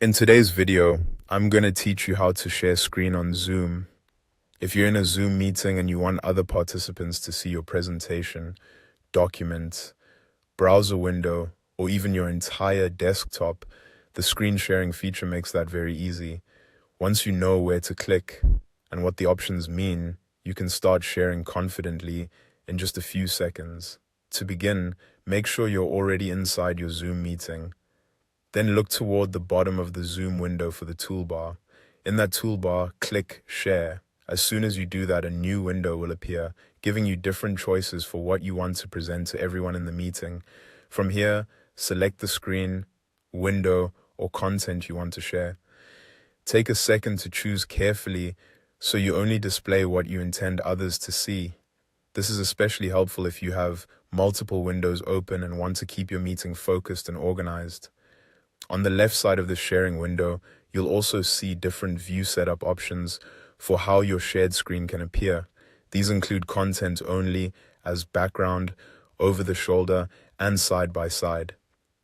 In today's video, I'm going to teach you how to share screen on Zoom. If you're in a Zoom meeting and you want other participants to see your presentation, document, browser window, or even your entire desktop, the screen sharing feature makes that very easy. Once you know where to click and what the options mean, you can start sharing confidently in just a few seconds. To begin, make sure you're already inside your Zoom meeting. Then look toward the bottom of the Zoom window for the toolbar. In that toolbar, click Share. As soon as you do that, a new window will appear, giving you different choices for what you want to present to everyone in the meeting. From here, select the screen, window, or content you want to share. Take a second to choose carefully so you only display what you intend others to see. This is especially helpful if you have multiple windows open and want to keep your meeting focused and organized. On the left side of the sharing window, you'll also see different view setup options for how your shared screen can appear. These include content only, as background, over the shoulder, and side by side.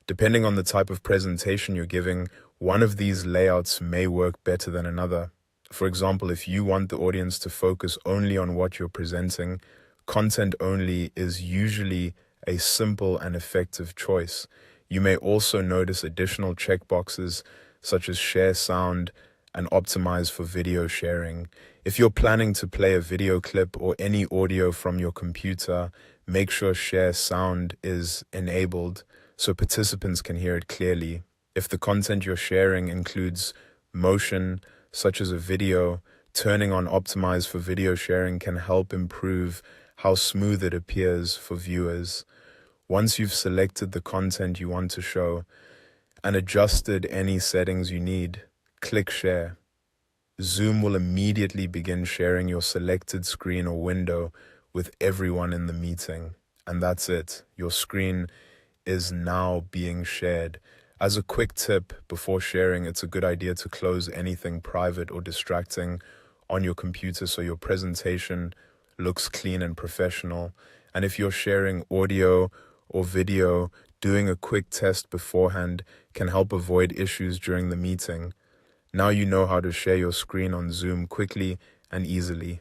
Depending on the type of presentation you're giving, one of these layouts may work better than another. For example, if you want the audience to focus only on what you're presenting, content only is usually a simple and effective choice. You may also notice additional checkboxes such as share sound and optimize for video sharing. If you're planning to play a video clip or any audio from your computer, make sure share sound is enabled so participants can hear it clearly. If the content you're sharing includes motion, such as a video, turning on optimize for video sharing can help improve how smooth it appears for viewers. Once you've selected the content you want to show and adjusted any settings you need, click Share. Zoom will immediately begin sharing your selected screen or window with everyone in the meeting. And that's it. Your screen is now being shared. As a quick tip, before sharing, it's a good idea to close anything private or distracting on your computer so your presentation looks clean and professional. And if you're sharing audio or video, doing a quick test beforehand can help avoid issues during the meeting. Now you know how to share your screen on Zoom quickly and easily.